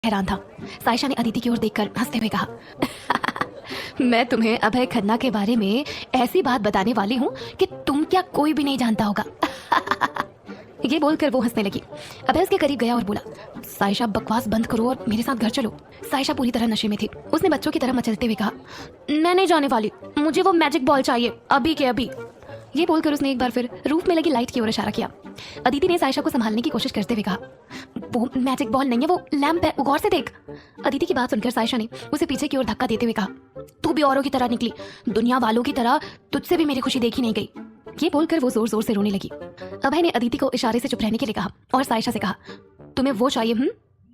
हैरान था। सायशा ने अदिति की ओर देखकर हंसते हुए कहा, मैं तुम्हें अभय खन्ना के बारे में ऐसी बात बताने वाली हूँ कि तुम क्या कोई भी नहीं जानता होगा। ये बोलकर वो हंसने लगी। अभय उसके करीब गया और बोला, सायशा बकवास बंद करो और मेरे साथ घर चलो। सायशा पूरी तरह नशे में थी। उसने बच्चों की तरह मचलते हुए कहा, मैं नहीं जाने वाली, मुझे वो मैजिक बॉल चाहिए अभी के अभी। ये बोलकर उसने एक बार फिर रूफ में लगी लाइट की ओर इशारा किया। अदिति ने सायशा को संभालने की कोशिश करते हुए कहा, वो मैजिक बॉल नहीं है, वो लैंप है, गौर से देख। अदिति की बात सुनकर सायशा ने उसे पीछे की ओर धक्का देते हुए कहा, तू भी औरों की तरह निकली, दुनिया वालों की तरह तुझसे भी मेरी खुशी देखी नहीं गई। ये बोलकर वो जोर जोर से रोने लगी। अभय ने अदिति को इशारे से चुप रहने के लिए कहा और सायशा से कहा, तुम्हें वो चाहिए?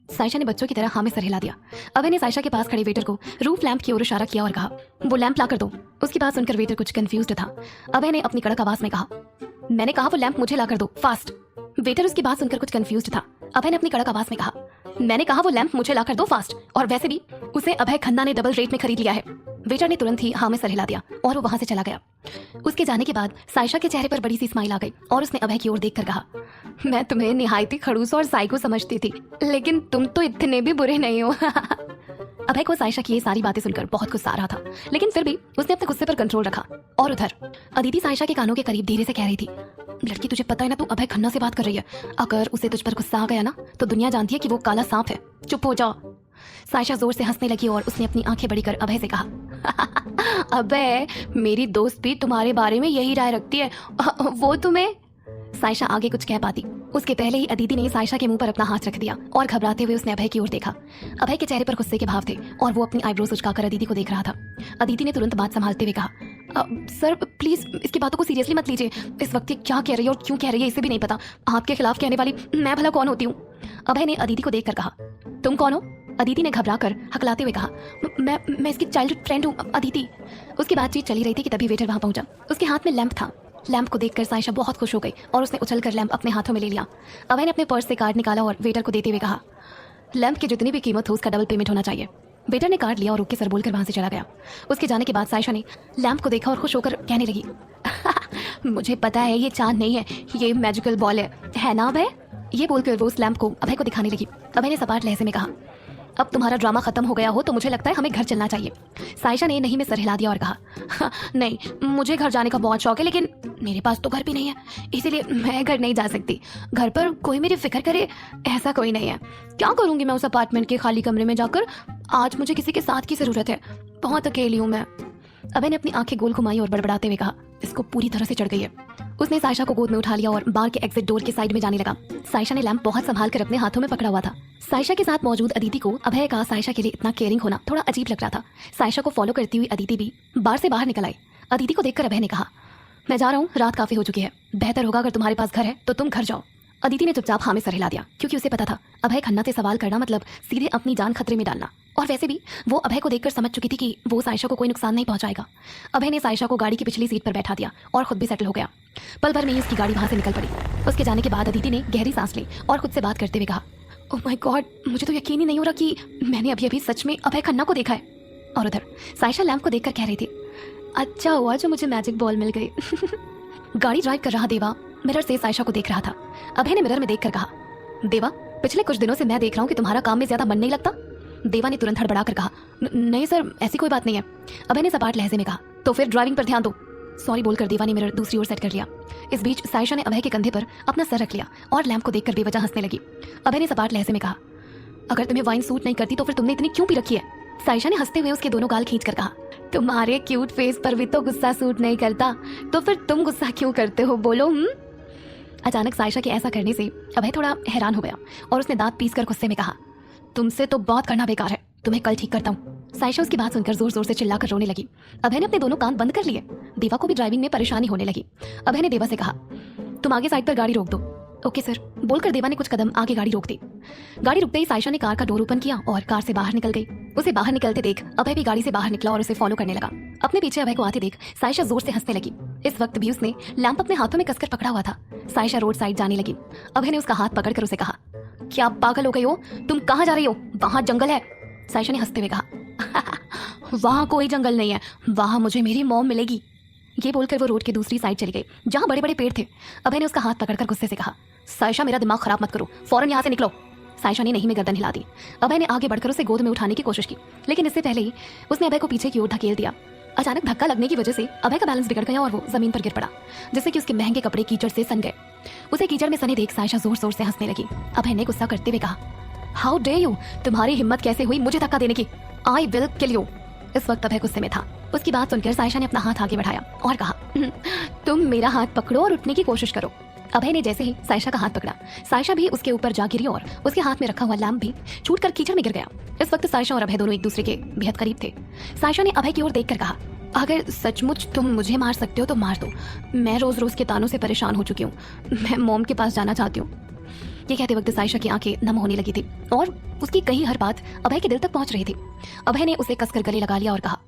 सायशा ने बच्चों की तरह हाँ में सर हिला दिया। अभय ने सायशा के पास खड़े वेटर को रूफ लैंप की ओर इशारा किया और कहा, वो लैंप ला कर दो। उसकी बात सुनकर वेटर कुछ कंफ्यूज्ड था। अभय ने अपनी कड़क आवाज में कहा, मैंने कहा वो लैंप मुझे ला कर दो, फास्ट। वेटर उसकी बात सुनकर कुछ कंफ्यूज्ड था। अभय ने अपनी कड़क आवाज में कहा, मैंने कहा वो लैंप मुझे ला कर दो, फास्ट, और वैसे भी उसे अभय खन्ना ने डबल रेट में खरीद लिया है। वेटर ने तुरंत ही हाँ में सर हिला दिया और वो वहां से चला गया। उसके जाने के बाद सायशा के चेहरे पर बड़ी सी स्माइल आ गई और उसने अभय की ओर देखकर कहा, मैं तुम्हें निहायती खड़ूस और साइको समझती थी, लेकिन तुम तो इतने भी बुरे नहीं हो। अभय को सायशा की ये सारी बातें सुनकर बहुत गुस्सा आ रहा था, लेकिन फिर भी उसने अपने गुस्से पर कंट्रोल रखा। और उधर अदिति सायशा के कानों के करीब धीरे से कह रही थी, लड़की तुझे पता है ना, तू अभय खन्ना से बात कर रही है। अगर उसे तुझ पर गुस्सा आ गया ना तो दुनिया जानती है कि वो काला सांप है। चुप हो जा। सायशा जोर से हंसने लगी और उसने अपनी आंखें बड़ी कर अभय से कहा, अबे मेरी दोस्त भी तुम्हारे बारे में यही राय रखती है, वो तुम्हें। सायशा आगे कुछ कह पाती उसके पहले ही अदिति ने सायशा के मुंह पर अपना हाथ रख दिया और घबराते हुए उसने अभय की ओर देखा। अभय के चेहरे पर गुस्से के भाव थे और वो अपनी आईब्रोज उचकाकर अदिति को देख रहा था। अदिति ने तुरंत बात संभालते हुए कहा, सर प्लीज इसकी बातों को सीरियसली मत लीजिए। इस वक्त ये क्या कह रही है और क्यों कह रही है इसे भी नहीं पता। आपके खिलाफ कहने वाली मैं भला कौन होती हूँ? अभय ने अदिति को देखकर कहा, तुम कौन हो? अदिति ने घबराकर हकलाते हुए कहा, मैं इसकी चाइल्डहुड फ्रेंड हूँ, अदिति। उसकी बातचीत चली रही थी कि तभी वेटर वहां पहुंचा। उसके हाथ में लैंप था। लैंप को देखकर सायशा बहुत खुश हो गई और उसने उछलकर लैंप अपने हाथों में ले लिया। अभय ने अपने पर्स से कार्ड निकाला और वेटर को देते हुए कहा, लैंप की जितनी भी कीमत हो उसका डबल पेमेंट होना चाहिए। वेटर ने कार्ड लिया और ओके सर बोलकर वहां से चला गया। उसके जाने के बाद सायशा ने लैंप को देखा और खुश होकर कहने लगी, मुझे पता है ये चांद नहीं है, ये मैजिकल बॉल है ना अभय? ये बोलकर वो उस लैंप को अभय को दिखाने लगी। अभय ने सपाट लहजे में कहा, अब तुम्हारा ड्रामा खत्म हो गया हो तो मुझे लगता है हमें घर चलना चाहिए। सायशा ने नहीं में सर हिला दिया और कहा, नहीं, मुझे घर जाने का बहुत शौक है, लेकिन मेरे पास तो घर भी नहीं है, इसीलिए मैं घर नहीं जा सकती। घर पर कोई मेरी फिक्र करे ऐसा कोई नहीं है। क्या करूंगी मैं उस अपार्टमेंट के खाली कमरे में जाकर? आज मुझे किसी के साथ की जरूरत है, बहुत अकेली हूँ मैं। अभय ने अपनी आंखें गोल घुमाई और बड़बड़ाते हुए कहा, इसको पूरी तरह से चढ़ गई है। उसने सायशा को गोद में उठा लिया और बार के एग्जिट डोर के साइड में जाने लगा। सायशा ने लैंप बहुत संभाल कर अपने हाथों में पकड़ा हुआ था। सायशा के साथ मौजूद अदिति को अभय का सायशा के लिए इतना केयरिंग होना थोड़ा अजीब लग रहा था। सायशा को फॉलो करती हुई अदिति भी बार से बाहर निकल आई। अदिति को देखकर अभय ने कहा, मैं जा रहा हूँ, रात काफी हो चुकी है, बेहतर होगा अगर तुम्हारे पास घर है तो तुम घर जाओ। अदिति ने चुपचाप हाँ में सर हिला दिया, क्योंकि उसे पता था अभय खन्ना से सवाल करना मतलब सीधे अपनी जान खतरे में डालना। और वैसे भी वो अभय को देखकर समझ चुकी थी कि वो सायशा को कोई नुकसान नहीं पहुंचाएगा। अभय ने सायशा को गाड़ी की पिछली सीट पर बैठा दिया और खुद भी सेटल हो गया। पल भर में ही उसकी गाड़ी वहां से निकल पड़ी। उसके जाने के बाद अदिति ने गहरी सांस ली और खुद से बात करते हुए कहा, ओह माय गॉड, मुझे तो यकीन ही नहीं हो रहा कि मैंने अभी अभी सच में अभय खन्ना को देखा है। और उधर सायशा लैंप को देखकर कह रही थी, अच्छा हुआ जो मुझे मैजिक बॉल मिल गई। गाड़ी ड्राइव कर रहा देवा मिरर से सायशा को देख रहा था। अभय ने मिरर में देखकर कहा, देवा पिछले कुछ दिनों से मैं देख रहा हूँ कि तुम्हारा काम में ज्यादा मन नहीं लगता। देवा ने तुरंत हड़बड़ाकर कहा, नहीं सर, ऐसी कोई बात नहीं है। अभय ने सपाट लहजे में कहा, तो फिर ड्राइविंग पर ध्यान दो। सॉरी बोलकर देवा ने मिरर दूसरी ओर सेट कर लिया। इस बीच सायशा ने अभय के कंधे पर अपना सर रख लिया और लैंप को देखकर बेवजह हंसने लगी। अभय ने सपाट लहजे में कहा, अगर तुम्हें वाइन सूट नहीं करती तो फिर तुमने इतनी क्यों पी रखी है? सायशा ने हंसते हुए उसके दोनों गाल खींच कर कहा, तुम्हारे क्यूट फेस पर भी तो गुस्सा सूट नहीं करता, तो फिर तुम गुस्सा क्यों करते हो, बोलो? अचानक सायशा के ऐसा करने से अभय थोड़ा हैरान हो गया और उसने दांत पीसकर गुस्से में कहा, तुमसे तो बात करना बेकार है, तुम्हें कल ठीक करता हूँ। सायशा उसकी बात सुनकर जोर जोर से चिल्लाकर रोने लगी। अभय ने अपने दोनों कान बंद कर लिए। देवा को भी ड्राइविंग में परेशानी होने लगी। अभय ने देवा से कहा, तुम आगे साइड पर गाड़ी रोक दो। ओके सर बोलकर देवा ने कुछ कदम आगे गाड़ी रोक दी। गाड़ी रुकते ही सायशा ने कार का डोर ओपन किया और कार से बाहर निकल गई। उसे बाहर निकलते देख अभय भी गाड़ी से बाहर निकला और उसे फॉलो करने लगा। अपने पीछे अभय को आते देख सायशा जोर से हंसने लगी। इस वक्त भी उसने लैंप अपने हाथों में कसकर पकड़ा हुआ था। सायशा रोड साइड जाने लगी। अभय ने उसका हाथ पकड़कर उसे कहा, क्या पागल हो गई हो, तुम कहाँ जा रही हो? वहाँ जंगल है। सायशा ने हंसते हुए कहा, वहाँ कोई जंगल नहीं है, वहाँ मुझे मेरी मॉम मिलेगी। ये बोलकर वो रोड की दूसरी साइड चली गई जहाँ बड़े बड़े पेड़ थे। अभय ने उसका हाथ पकड़कर गुस्से से कहा, सायशा मेरा दिमाग खराब मत करो, फौरन यहाँ से निकलो। सायशा ने नहीं में गर्दन हिला दी। अभय ने आगे बढ़कर उसे गोद में उठाने की कोशिश की, लेकिन इससे पहले ही उसने अभय को पीछे की ओर धकेल दिया। अचानक धक्का लगने की वजह से अभय का बैलेंस बिगड़ गया और वो जमीन पर गिर पड़ा, जिससे कि उसके महंगे कपड़े कीचड़ से सन गए। उसे कीचड़ में सने देख सायशा जोर जोर से हंसने लगी। अभय ने गुस्सा करते हुए कहा, हाउ डे यू, तुम्हारी हिम्मत कैसे हुई मुझे धक्का देने की? I will kill you. इस वक्त अभय गुस्से में था। उसकी बात सुनकर सायशा ने अपना हाथ आगे बढ़ाया और कहा, तुम मेरा हाथ पकड़ो और उठने की कोशिश करो। अभय ने जैसे ही सायशा का हाथ पकड़ा, सायशा भी उसके ऊपर जा गिरी और उसके हाथ में रखा हुआ लैंप भी छूटकर कीचड़ में गिर गया। इस वक्त सायशा और अभय दोनों एक दूसरे के बेहद करीब थे। सायशा ने अभय की ओर देखकर कहा, अगर सचमुच तुम मुझे मार सकते हो तो मार दो। मैं रोज रोज के तानों से परेशान हो चुकी हूँ। मैं मॉम के पास जाना चाहती हूँ। ये कहते वक्त सायशा की आंखें नम होने लगी थी और उसकी कही हर बात अभय के दिल तक पहुंच रही थी। अभय ने उसे कसकर गले लगा लिया और कहा,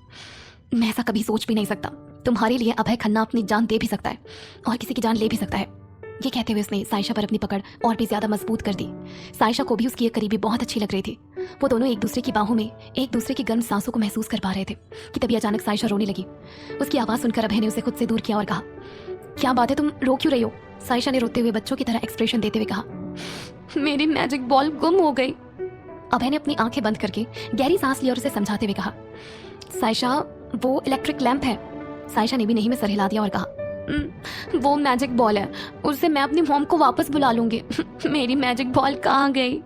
मैं ऐसा कभी सोच भी नहीं सकता। तुम्हारे लिए अभय खन्ना अपनी जान दे भी सकता है और किसी की जान ले भी सकता है। ये कहते हुए उसने सायशा पर अपनी पकड़ और भी ज्यादा मजबूत कर दी। सायशा को भी उसकी ये करीबी बहुत अच्छी लग रही थी। वो दोनों एक दूसरे की बाहों में एक दूसरे की गर्म सांसों को महसूस कर पा रहे थे कि तभी अचानक सायशा रोने लगी। उसकी आवाज सुनकर अभय ने उसे खुद से दूर किया और कहा, क्या बात है, तुम रो क्यों रही हो? सायशा ने रोते हुए बच्चों की तरह एक्सप्रेशन देते हुए कहा, मेरी मैजिक बॉल गुम हो गई। अभय ने अपनी आंखें बंद करके गहरी सांस ली और उसे समझाते हुए कहा, सायशा वो इलेक्ट्रिक लैंप है। सायशा ने भी नहीं में सर हिला दिया और कहा, वो मैजिक बॉल है, उससे मैं अपनी मॉम को वापस बुला लूंगी। मेरी मैजिक बॉल कहाँ गई?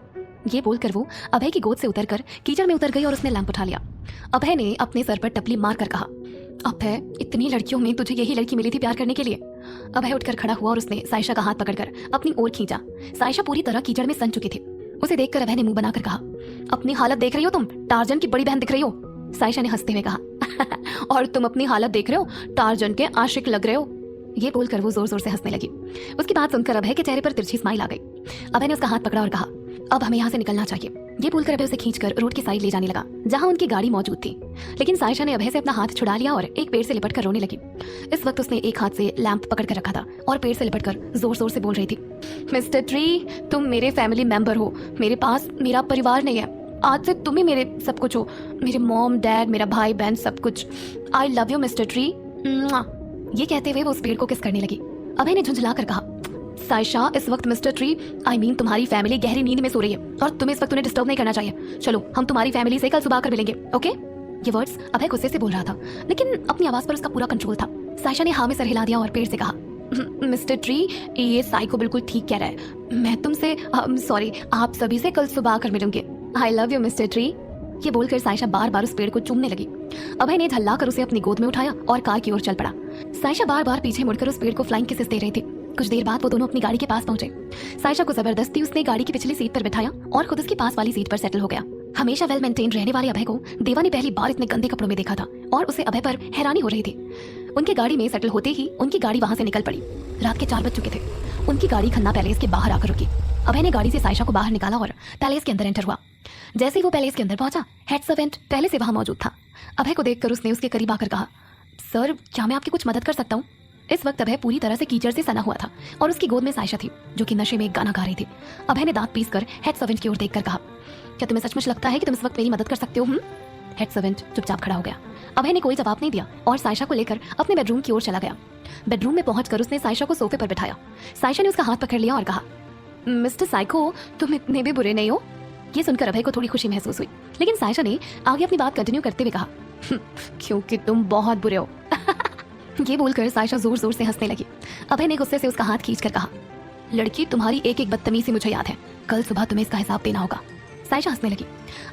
ये बोलकर वो अभय की गोद से उतरकर कीचड़ में उतर गई और उसने लैंप उठा लिया। अभय ने अपने सर पर टपली मारकर कहा, अभय, इतनी लड़कियों में तुझे यही लड़की मिली थी प्यार करने के लिए? अभय उठकर खड़ा हुआ और उसने सायशा का हाथ पकड़कर अपनी ओर खींचा। सायशा पूरी तरह कीचड़ में सन चुकी थी। उसे देखकर अभय ने मुंह बनाकर कहा, अपनी हालत देख रही हो तुम? टार्जन की बड़ी बहन दिख रही हो। सायशा ने हंसते हुए कहा, और तुम अपनी हालत देख रहे हो? टार्जन के आशिक लग रहे हो। ये बोलकर वो जोर जोर से हंसने लगी। उसकी बात सुनकर अभय के चेहरे पर तिरछी स्माइल आ गई। अभय ने उसका हाथ पकड़ा और कहा, अब हमें यहाँ से निकलना चाहिए। ये बोलकर अभय उसे खींचकर रोड की साइड ले जाने लगा जहाँ उनकी गाड़ी मौजूद थी। लेकिन सायशा ने अभय से अपना हाथ छुड़ा लिया और एक पेड़ से लिपटकर रोने लगी। इस वक्त उसने एक हाथ से लैंप पकड़ कर रखा था और पेड़ से लिपटकर जोर जोर से बोल रही थी, मिस्टर ट्री, तुम मेरे फैमिली मेंबर हो। मेरे पास मेरा परिवार नहीं है। आज से तुम ही मेरे सब कुछ हो। मेरे मॉम, डैड, मेरा भाई बहन, सब कुछ। I love you mister tree. ये कहते हुए वो उस पेड़ को किस करने लगी। अभय ने झुंझलाकर कहा, सायशा, इस वक्त मिस्टर ट्री, आई मीन तुम्हारी फैमिली गहरी नींद में सो रही है और तुम्हें इस वक्त उन्हें डिस्टर्ब नहीं करना चाहिए। चलो, हम तुम्हारी फैमिली से कल सुबह आकर मिलेंगे, ओके? ये वर्ड्स अभय गुस्से से बोल रहा था, लेकिन अपनी आवाज पर उसका पूरा कंट्रोल था। सायशा ने हाँ में सर हिला दिया और पेड़ से कहा, मिस्टर ट्री, ये साइको बिल्कुल ठीक कह रहा है। मैं तुमसे सॉरी, आप सभी से कल सुबह आकर मिलूंगी। I love you mister tree. ये बोलकर सायशा बार बार उस पेड़ को चूमने लगी। अभय ने झल्लाकर उसे अपनी गोद में उठाया और कार की ओर चल पड़ा। सायशा बार बार पीछे मुड़कर उस पेड़ को फ्लाइंग किसेस दे रही थी। कुछ देर बाद वो दोनों अपनी गाड़ी के पास पहुंचे। सायशा को जबरदस्ती उसने गाड़ी की पिछली सीट पर बिठाया और खुद उसकी पास वाली सीट पर सेटल हो गया। हमेशा वेल मेंटेन रहने वाले अभय को देवा ने पहली बार इतने गंदे कपड़ों में देखा था और उसे अभय पर हैरानी हो रही थी। उनकी गाड़ी में सेटल होते ही उनकी गाड़ी वहां से निकल पड़ी। रात के 4 बज चुके थे। उनकी गाड़ी खन्ना पैलेस के बाहर आकर रुकी। अभय ने गाड़ी से सायशा को बाहर निकाला और पैलेस के अंदर एंटर हुआ। जैसे ही वो पैलेस के अंदर पहुंचा, हेड सर्वेंट पहले से वहां मौजूद था। अभय को देखकर उसने उसके करीब आकर कहा, सर, क्या मैं आपकी कुछ मदद कर सकता हूँ? इस वक्त अभय पूरी तरह से कीचड़ से सना हुआ था और उसकी गोद में सायशा थी जो कि नशे में एक गाना गा रही थी। अभय ने दांत पीसकर हेड सर्वेंट की ओर देखकर कहा, क्या तुम्हें सचमुच लगता है कि तुम इस वक्त मेरी मदद कर सकते हो? हेड सर्वेंट चुपचाप खड़ा हो गया। अभय ने कोई जवाब नहीं दिया और सायशा को लेकर अपने बेडरूम की ओर चला गया। बेडरूम में पहुंचकर उसने सायशा को सोफे पर बिठाया। सायशा ने उसका हाथ पकड़ लिया और कहा, मिस्टर साइको, तुम इतने भी बुरे नहीं हो। ये सुनकर अभय को थोड़ी खुशी महसूस हुई, लेकिन सायशा ने आगे अपनी बात कंटिन्यू करते हुए कहा, क्योंकि तुम बहुत बुरे हो। ये बोलकर सायशा जोर जोर से हंसने लगी। अभय ने गुस्से से उसका हाथ खींचकर कहा, लड़की, तुम्हारी एक एक बदतमीजी मुझे याद है। कल सुबह तुम्हें इसका हिसाब देना होगा। सायशा हंसने लगी।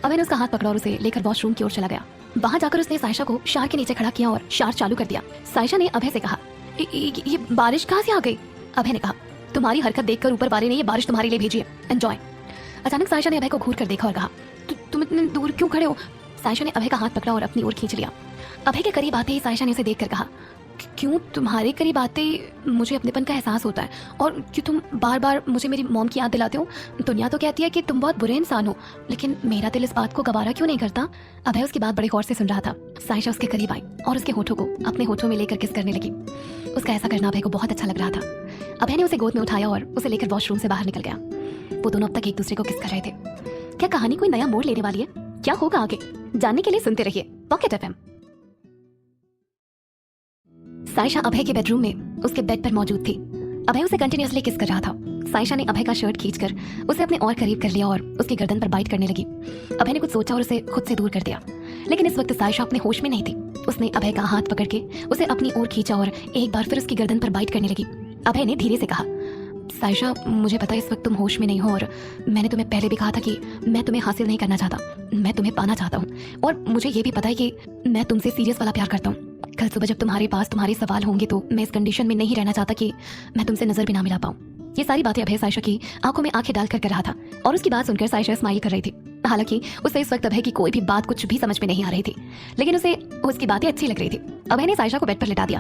अभय ने उसका हाथ पकड़ा और उसे लेकर वॉशरूम की ओर चला गया। वहां जाकर उसने सायशा को शार के नीचे खड़ा किया और शार चालू कर दिया। सायशा ने अभय से कहा, ये बारिश कहाँ से आ गई? अभय ने कहा, तुम्हारी हरकत देखकर ऊपर वाले ने ये बारिश तुम्हारे लिए भेजी है, एंजॉय। अचानक सायशा ने अभय को घूर कर देखा और कहा, तुम इतने दूर क्यों खड़े हो? सायशा ने अभय का हाथ पकड़ा और अपनी ओर खींच लिया। अभय के करीब आते ही सायशा ने उसे देखकर कहा, क्यों तुम्हारे करीब आते ही मुझे अपनेपन का एहसास होता है और क्यों तुम बार बार मुझे मेरी मॉम की याद दिलाते हो? दुनिया तो कहती है कि तुम बहुत बुरे इंसान हो, लेकिन मेरा दिल इस बात को गवारा क्यों नहीं करता? अभय उसकी बात बड़े गौर से सुन रहा था। सायशा उसके करीब आई और उसके होठों को अपने होठों में लेकर किस करने लगी। उसका ऐसा करना अभय को बहुत अच्छा लग रहा था। अभय ने उसे गोद में उठाया और उसे लेकर वॉशरूम से बाहर निकल गया। वो दोनों अब तक एक दूसरे को किस कर रहे थे। क्या कहानी कोई नया मोड़ लेने वाली है? क्या होगा आगे, जानने के लिए सुनते रहिए पॉकेट एफएम। सायशा अभय के बेडरूम में उसके बेड पर मौजूद थी। अभय उसे कंटिन्यूअसली किस कर रहा था। साइशा ने अभय का शर्ट खींचकर उसे अपने और करीब कर लिया और उसकी गर्दन पर बाइट करने लगी। अभय ने कुछ सोचा और उसे खुद से दूर कर दिया, लेकिन इस वक्त साइशा अपने होश में नहीं थी। उसने अभय का हाथ पकड़ के उसे अपनी ओर खींचा और एक बार फिर उसकी गर्दन पर बाइट करने लगी। अभय ने धीरे से कहा, साइशा मुझे पता है इस वक्त तुम होश में नहीं हो और मैंने तुम्हें पहले भी कहा था कि मैं तुम्हें हासिल नहीं करना चाहता, मैं तुम्हें पाना चाहता हूँ और मुझे ये भी पता है कि मैं तुमसे सीरियस वाला प्यार करता हूँ। कल सुबह जब तुम्हारे पास तुम्हारे सवाल होंगे तो मैं इस कंडीशन में नहीं रहना चाहता कि मैं तुमसे नजर भी ना मिला पाऊँ। ये सारी बातें अभय साइशा की आंखों में आंखें डालकर कर रहा था और उसकी बात सुनकर साइशा स्माइल कर रही थी। हालांकि उसे इस वक्त अभय की कोई भी बात कुछ भी समझ में नहीं आ रही थी, लेकिन उसे उसकी बातें अच्छी लग रही थी। अभय ने साइशा को बेड पर लिटा दिया।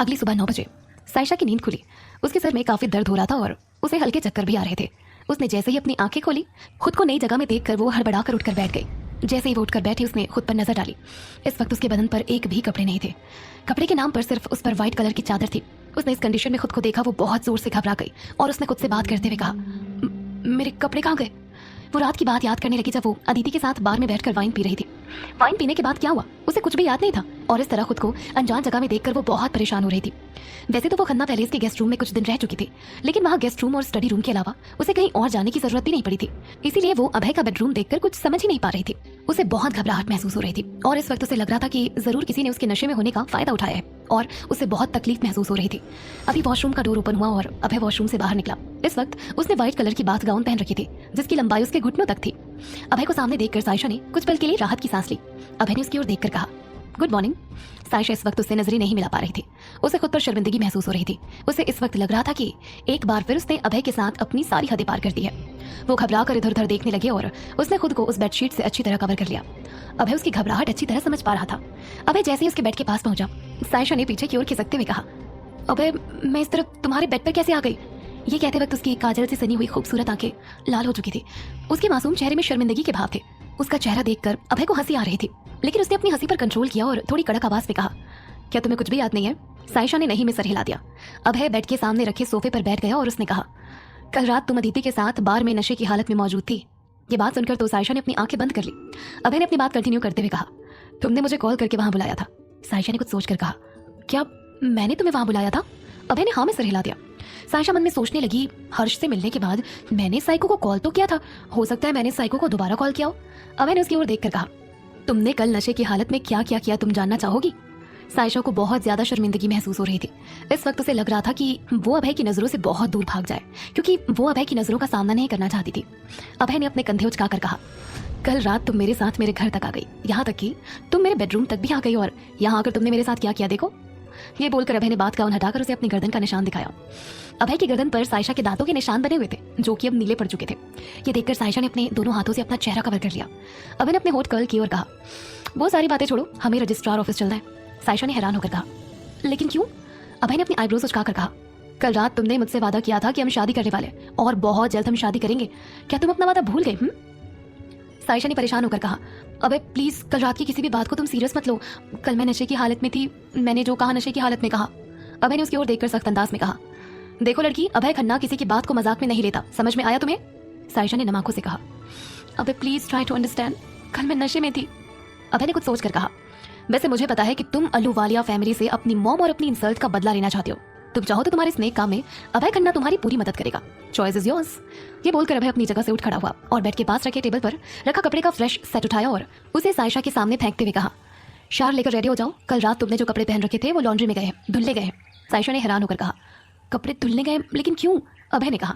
अगली सुबह 9 बजे साइशा की नींद खुली। उसके सर में काफी दर्द हो रहा था और उसे हल्के चक्कर भी आ रहे थे। उसने जैसे ही अपनी आंखें खोली, खुद को नई जगह में देखकर वो हड़बड़ाकर उठकर बैठ गई। जैसे ही वो उठकर बैठी, उसने खुद पर नजर डाली। इस वक्त उसके बदन पर एक भी कपड़े नहीं थे। कपड़े के नाम पर सिर्फ उस पर व्हाइट कलर की चादर थी। उसने इस कंडीशन में खुद को देखा, वो बहुत जोर से घबरा गई और उसने खुद से बात करते हुए कहा, मेरे कपड़े कहाँ गए? वो रात की बात याद करने लगी जब वो अदिति के साथ बार में बैठकर वाइन पी रही थी। वाइन पीने के बाद क्या हुआ उसे कुछ भी याद नहीं था और इस तरह खुद को अनजान जगह में देखकर वो बहुत परेशान हो रही थी। वैसे तो वो खन्ना पैलेस के गेस्ट रूम में कुछ दिन रह चुकी थी, लेकिन वहाँ गेस्ट रूम और स्टडी रूम के अलावा उसे कहीं और जाने की जरूरत भी नहीं पड़ी थी। इसीलिए वो अभय का बेडरूम देखकर कुछ समझ ही नहीं पा रही थी। उसे बहुत घबराहट महसूस हो रही थी और इस वक्त उसे लग रहा था कि जरूर किसी ने उसके नशे में होने का फायदा उठाया है और उसे बहुत तकलीफ महसूस हो रही थी। अभी वॉशरूम का डोर ओपन हुआ और अभय वॉशरूम से बाहर निकला। इस वक्त उसने व्हाइट कलर की बाथ गाउन पहन रखी थी जिसकी लंबाई उसके घुटनों तक थी। अभय को सामने देखकर साइशा ने कुछ पल के लिए राहत की सांस ली। अभय ने उसकी ओर देखकर कहा, गुड मॉर्निंग। साइशा इस वक्त उससे नजरें नहीं मिला पा रही थी। उसे खुद पर शर्मिंदगी महसूस हो रही थी। उसे इस वक्त लग रहा था कि एक बार फिर उसने अभय के साथ अपनी सारी हदें पार कर दी है। वो घबरा कर इधर उधर देखने लगे और उसने खुद को उस बेडशीट से अच्छी तरह कवर कर लिया। अभय उसकी घबराहट अच्छी तरह समझ पा रहा था। अभय जैसे ही उसके बेड के पास पहुंचा, साइशा ने पीछे की ओर खिसकते हुए कहा, अभय मैं इस तरफ तुम्हारे बेड पर कैसे आ गई? ये कहते वक्त उसकी काजल से सनी हुई खूबसूरत आंखें लाल हो चुकी थी। उसके मासूम चेहरे में शर्मिंदगी के भाव थे। उसका चेहरा देखकर अभय को हंसी आ रही थी, लेकिन उसने अपनी हंसी पर कंट्रोल किया और थोड़ी कड़क आवाज में कहा, क्या तुम्हें कुछ भी याद नहीं है? साइशा ने नहीं में सर हिला दिया। अभय बेड के सामने रखे सोफे पर बैठ गया और उसने कहा, कल रात तुम अदिति के साथ बार में नशे की हालत में मौजूद थी। ये बात सुनकर तो साइशा ने अपनी आंखें बंद कर ली। अभय ने अपनी बात कंटिन्यू करते हुए कहा, तुमने मुझे कॉल करके वहां बुलाया था। साइशा ने कुछ सोचकर कहा, क्या मैंने तुम्हें वहां बुलाया था? अभय ने हाँ में सर हिला दिया। साइशा मन में सोचने लगी, हर्ष से मिलने के बाद मैंने साइको को कॉल तो किया था, हो सकता है मैंने साइको को दोबारा कॉल किया हो। अभय ने उसकी ओर देखकर कहा, तुमने कल नशे की हालत में क्या क्या किया तुम जानना चाहोगी? साइशा को बहुत ज्यादा शर्मिंदगी महसूस हो रही थी। इस वक्त उसे लग रहा था कि वो अभय की नजरों से बहुत दूर भाग जाए, क्योंकि वो अभय की नजरों का सामना नहीं करना चाहती थी। अभय ने अपने कंधे उचकाकर कहा, कल रात तुम मेरे साथ मेरे घर तक आ गई, यहाँ तक कि तुम मेरे बेडरूम तक भी आ गई और यहाँ आकर तुमने मेरे साथ क्या किया देखो। ये बोलकर अभय ने बात गाउन हटाकर उसे अपनी गर्दन का निशान दिखाया। अभय की गर्दन पर साइशा के दांतों के निशान बने हुए थे, जो कि अब नीले पड़ चुके थे। ये देखकर साइशा ने अपने दोनों हाथों से अपना चेहरा कवर कर लिया। अभय ने अपने होठ कर्ल किए और कहा, वो सारी बातें छोड़ो, हमें रजिस्ट्रार ऑफिस चलना है। साइशा ने हैरान होकर कहा, लेकिन क्यों? अभय ने अपनी आईब्रोज उचकाकर कहा, कल रात तुमने मुझसे वादा किया था कि हम शादी करने वाले और बहुत जल्द हम शादी करेंगे। क्या तुम अपना वादा भूल गए? साइशा ने परेशान होकर कहा, अबे प्लीज कल रात की किसी भी बात को तुम सीरियस मत लो। कल मैं नशे की हालत में थी, मैंने जो कहा नशे की हालत में कहा। अभय ने उसकी ओर देखकर सख्त अंदाज में कहा, देखो लड़की, अभय खन्ना किसी की बात को मजाक में नहीं लेता, समझ में आया तुम्हें? साइशा ने नम आंखों से कहा, अबे प्लीज ट्राई टू अंडरस्टैंड, कल मैं नशे में थी। अभय ने कुछ सोच कर कहा, वैसे मुझे पता है कि तुम अल्लूवालिया फैमिली से अपनी मॉम और अपनी इंसल्ट का बदला लेना चाहते हो। तुम चाहो तो तुम्हारे इस नेक काम में अभय खन्ना तुम्हारी पूरी मदद करेगा। Choice is yours. ये बोलकर अभय अपनी जगह से उठ खड़ा हुआ और बेड के पास रखे टेबल पर रखा कपड़े का फ्रेश सेट उठाया और उसे साइशा के सामने फेंकते हुए कहा, शार लेकर रेडी हो जाओ, कल रात तुमने जो कपड़े पहन रखे थे वो लॉन्ड्री में गए, धुलने गए। साइशा ने हैरान होकर कहा, कपड़े धुलने गए, लेकिन क्यों? अभय ने कहा,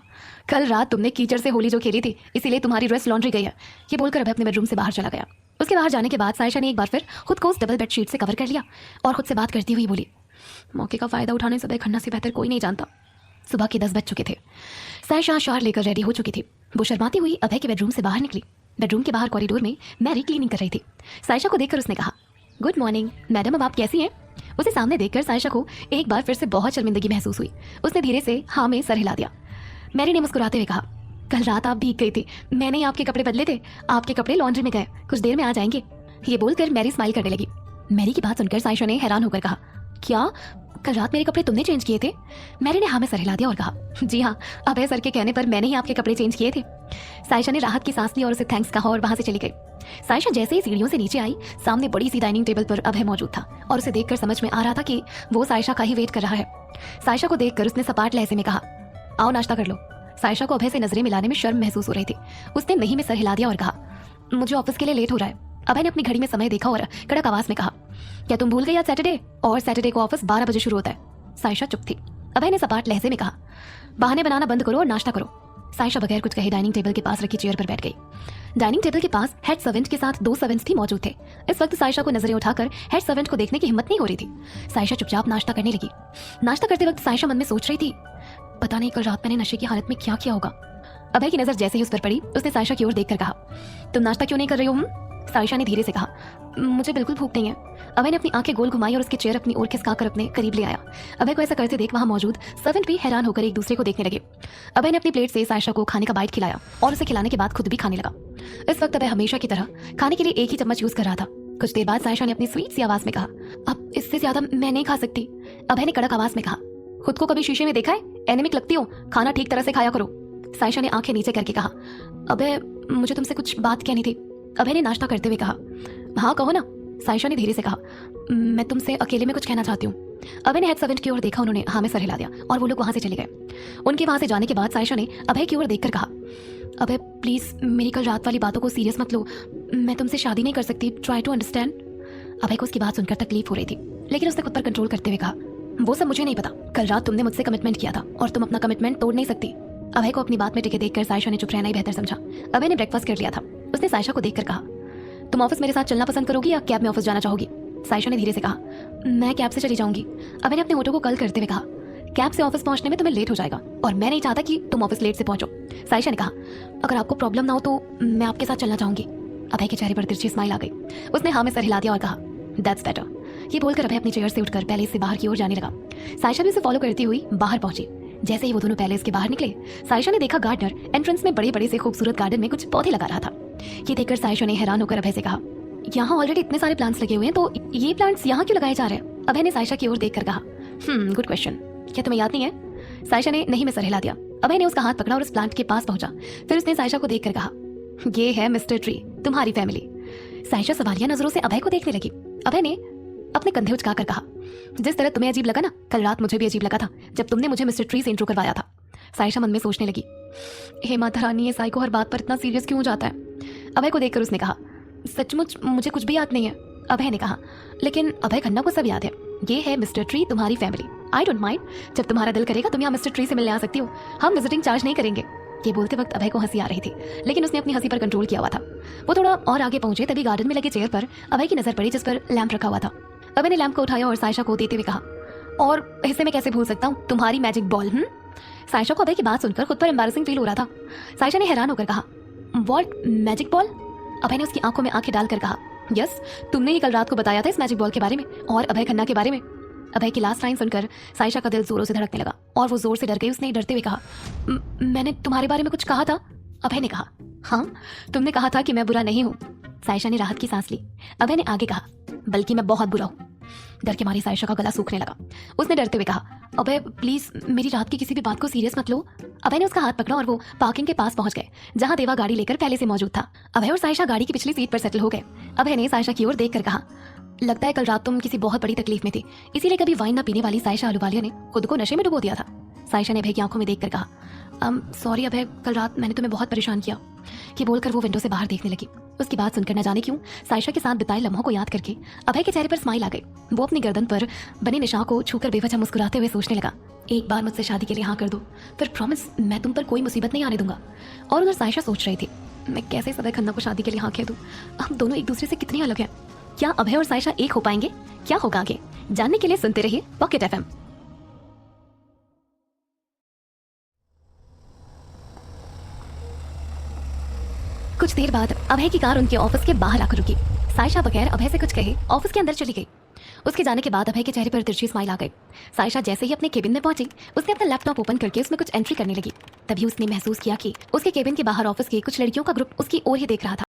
कल रात तुमने कीचड़ से होली जो खेली थी, इसीलिए तुम्हारी ड्रेस लॉन्ड्री गई है। ये बोलकर अभय अपने बेडरूम से बाहर चला गया। उसके बाहर जाने के बाद साइशा ने एक बार फिर खुद को उस डबल बेडशीट से कवर कर लिया और खुद से बात करती हुई बोली, मौके का फायदा उठाने से अभय खन्ना से बेहतर कोई नहीं जानता। सुबह के 10 बज चुके थे। साइशा शार लेकर रेडी हो चुकी थी। वो शर्माती हुई अभय के बेडरूम से बाहर निकली। बेडरूम के बाहर कॉरिडोर में मैरी क्लीनिंग कर रही थी। साइशा को देखकर उसने कहा, गुड मॉर्निंग मैडम, अब आप कैसी हैं? उसे सामने देखकर साइशा को एक बार फिर से बहुत शर्मिंदगी महसूस हुई। उसने धीरे से हाँ में सर हिला दिया। मैरी ने मुस्कुराते हुए कहा, कल रात आप भीग गई थी, मैंने आपके कपड़े बदले थे, आपके कपड़े लॉन्ड्री में गए, कुछ देर में आ जाएंगे। ये बोलकर मैरी स्माइल करने लगी। मैरी की बात सुनकर साइशा ने हैरान होकर कहा, क्या कल रात मेरे कपड़े तुमने चेंज किए थे? मैरी ने हाँ में सर हिला दिया और कहा, जी हाँ, अभय सर के कहने पर मैंने ही आपके कपड़े चेंज किए थे। साइशा ने राहत की सांस ली और उसे थैंक्स कहा और वहां से चली गई। साइशा जैसे ही सीढ़ियों से नीचे आई, सामने बड़ी सी डाइनिंग टेबल पर अभय मौजूद था और उसे देखकर समझ में आ रहा था कि वो साइशा का ही वेट कर रहा है। साइशा को देखकर उसने सपाट लहजे में कहा, आओ नाश्ता कर लो। सायशा को अभय से नजरें मिलाने में शर्म महसूस हो रही थी। उसने नहीं में सर हिला दिया और कहा, मुझे ऑफिस के लिए लेट हो रहा है। अभय ने अपनी घड़ी में समय देखा और कड़क आवाज में कहा, क्या तुम भूल गई आज सैटरडे, और सैटरडे को ऑफिस 12 बजे शुरू होता है। सायशा चुप थी। अभय ने सपाट लहजे में कहा, बहाने बनाना बंद करो और नाश्ता करो। सायशा बगैर कुछ कहे डाइनिंग टेबल के पास रखी चेयर पर बैठ गई। डाइनिंग टेबल के पास हेड सर्वेंट के साथ 2 सर्वेंट्स भी मौजूद थे। इस वक्त सायशा को नजरें उठाकर हेड सर्वेंट को देखने की हिम्मत नहीं हो रही थी। सायशा चुपचाप नाश्ता करने लगी। नाश्ता करते वक्त सायशा मन में सोच रही थी, पता नहीं कल रात मैंने नशे की हालत में क्या किया होगा। अभय की नजर जैसे ही उस पर पड़ी, उसने सायशा की ओर देखकर कहा, तुम नाश्ता क्यों नहीं कर रही हो? सायशा ने धीरे से कहा, मुझे बिल्कुल भूख नहीं है। अभय ने अपनी आंखें गोल घुमाई और उसकी चेयर अपनी ओर खिसकाकर अपने करीब ले आया। अभय को ऐसा करते देख वहां मौजूद सर्वेंट भी हैरान होकर एक दूसरे को देखने लगे। अभय ने अपनी प्लेट से सायशा को खाने का बाइट खिलाया और उसे खिलाने के बाद खुद भी खाने लगा। इस वक्त अभय हमेशा की तरह खाने के लिए एक ही चम्मच यूज कर रहा था। कुछ देर बाद सायशा ने अपनी स्वीट सी आवाज में कहा, अब इससे ज्यादा मैं नहीं खा सकती। अभय ने कड़क आवाज में कहा, खुद को कभी शीशे में देखा है? एनेमिक लगती हो, खाना ठीक तरह से खाया करो। सायशा ने आंखें नीचे करके कहा, अबे मुझे तुमसे कुछ बात कहनी थी। अभय ने नाश्ता करते हुए कहा, हाँ कहो ना। सायशा ने धीरे से कहा, मैं तुमसे अकेले में कुछ कहना चाहती हूँ। अभय ने हेड सर्वेंट की ओर देखा, उन्होंने हाँ में सर हिला दिया और वो लोग वहां से चले गए। उनके वहां से जाने के बाद सायशा ने अभय की ओर देखकर कहा, अभय प्लीज मेरी कल रात वाली बातों को सीरियस मत लो, मैं तुमसे शादी नहीं कर सकती, ट्राई टू अंडरस्टैंड। अभय को उसकी बात सुनकर तकलीफ हो रही थी, लेकिन उसने खुद पर कंट्रोल करते हुए कहा, वो सब मुझे नहीं पता, कल रात तुमने मुझसे कमिटमेंट किया था और तुम अपना कमिटमेंट तोड़ नहीं सकती। अभय को अपनी बात में टिके देखकर सायशा ने चुप रहना ही बेहतर समझा। अभय ने ब्रेकफास्ट कर लिया था। उसने सायशा को देखकर कहा, तुम ऑफिस मेरे साथ चलना पसंद करोगी या कैब में ऑफिस जाना चाहोगी? सायशा ने धीरे से कहा, मैं कैब से चली जाऊंगी। अभय ने अपने होठों को कर्ल करते हुए कहा, कैब से ऑफिस पहुंचने में तुम्हें लेट हो जाएगा और मैं नहीं चाहता कि तुम ऑफिस लेट से पहुंचो। सायशा ने कहा, अगर आपको प्रॉब्लम ना हो तो मैं आपके साथ चलना चाहूंगी। अभय के चेहरे पर तिरछी स्माइल आ गई। उसने हाँ में सर हिला दिया और कहा, दैट्स बेटर। ये बोलकर अभय अपनी चेयर से उठकर पैलेस से बाहर की ओर जाने लगा। सायशा भी उसे फॉलो करती हुई बाहर पहुंची। जैसे ही वो दोनों पैलेस के बाहर निकले, सायशा ने देखा गार्डनर एंट्रेंस में बड़े बड़े से खूबसूरत गार्डन में कुछ पौधे लगा रहा था। ये देखकर सायशा ने हैरान होकर अभय से कहा, यहाँ ऑलरेडी इतने सारे प्लांट्स लगे हुए हैं, तो ये प्लांट्स यहाँ क्यों लगाए जा रहे हैं? अभय ने सायशा की ओर देखकर कहा, गुड क्वेश्चन, क्या तुम्हें याद नहीं है? सायशा ने नहीं में सर हिला दिया। अभय ने उसका हाथ पकड़ा और उस प्लांट के पास पहुंचा। फिर उसने सायशा को देखकर कहा, ये है मिस्टर ट्री, तुम्हारी फैमिली। सायशा सवालिया नजरों से अभय को देखने लगी। अभय ने अपने कंधे उचकाकर कहा, जिस तरह तुम्हें अजीब लगा ना, कल रात मुझे भी अजीब लगा था जब तुमने मुझे मिस्टर ट्री से इंट्रो करवाया था। सायशा मन में सोचने लगी, हे माता रानी, ये साइको हर बात पर इतना सीरियस क्यों हो जाता है? अभय को देखकर उसने कहा, सचमुच मुझे कुछ भी याद नहीं है। अभय ने कहा, लेकिन अभय खन्ना को सब याद है। ये है मिस्टर ट्री, तुम्हारी फैमिली। आई डोंट माइंड, जब तुम्हारा दिल करेगा तुम यहाँ मिस्टर ट्री से मिलने आ सकती हो, हम विजिटिंग चार्ज नहीं करेंगे। ये बोलते वक्त अभय को हंसी आ रही थी, लेकिन उसने अपनी हंसी पर कंट्रोल किया हुआ था। वो थोड़ा और आगे पहुंचे तभी गार्डन में लगे चेयर पर अभय की नजर पड़ी जिस पर लैंप रखा हुआ था। अभय ने लैंप को उठाया और सायशा को देते हुए कहा, और इसे मैं कैसे भूल सकता हूँ, तुम्हारी मैजिक बॉल। सायशा को अभय की बात सुनकर खुद पर एम्बैरेसिंग फील हो रहा था। सायशा ने हैरान होकर कहा, व्हाट मैजिक बॉल? अभय ने उसकी आंखों में आंखें डालकर कहा, यस, तुमने ही कल रात को बताया था इस मैजिक बॉल के बारे में और अभय खन्ना के बारे में। अभय की लास्ट लाइन सुनकर सायशा का दिल जोरों से धड़कने लगा और वो जोर से डर गई। उसने डरते हुए कहा, मैंने तुम्हारे बारे में कुछ कहा था? अभय ने कहा, हाँ, तुमने कहा था कि मैं बुरा नहीं हूँ। सायशा ने राहत की सांस ली। अभय ने आगे कहा, बल्कि मैं बहुत बुरा हूँ। डर के मारे सायशा का गला सूखने लगा। उसने डरते हुए कहा, अभय प्लीज मेरी रात की किसी भी बात को सीरियस मत लो। अभय ने उसका हाथ पकड़ा और वो पार्किंग के पास पहुंच गए जहां देवा गाड़ी लेकर पहले से मौजूद था। अभय और सायशा गाड़ी की पिछली सीट पर सेटल हो गए। अभय ने सायशा की ओर देखकर कहा, लगता है कल रात तुम किसी बहुत बड़ी तकलीफ में थी, इसीलिए कभी वाइन ना पीने वाली सायशा अहलूवालिया ने खुद को नशे में डुबो दिया था। सायशा ने अभय की आंखों में देखकर कहा, सॉरी अभय, कल रात मैंने तुम्हें बहुत परेशान किया। ये बोलकर वो विंडो से बाहर देखने लगी। उसकी बात सुनकर न जाने क्यों सायशा के साथ बिताए लम्हों को याद करके अभय के चेहरे पर स्माइल आ गई। वो अपनी गर्दन पर बने निशान को छूकर बेवजह मुस्कुराते हुए सोचने लगा, एक बार मुझसे शादी के लिए हाँ कर दो, फिर प्रॉमिस मैं तुम पर कोई मुसीबत नहीं आने दूंगा। और उधर सायशा सोच रही थी, मैं कैसे अभय खन्ना को शादी के लिए हाँ कह दूं? हम दोनों एक दूसरे से कितनी अलग हैं। क्या अभय और सायशा एक हो पाएंगे? क्या होगा आगे, जानने के लिए सुनते रहिए पॉकेट एफएम। कुछ देर बाद अभय की कार उनके ऑफिस के बाहर आकर रुकी। सायशा बगैर अभय से कुछ कहे ऑफिस के अंदर चली गई। उसके जाने के बाद अभय के चेहरे पर तिरछी स्माइल आ गई। सायशा जैसे ही अपने केबिन में पहुंची, उसने अपना लैपटॉप ओपन करके उसमें कुछ एंट्री करने लगी। तभी उसने महसूस किया कि उसके केबिन के बाहर ऑफिस की कुछ लड़कियों का ग्रुप उसकी ओर ही देख रहा था।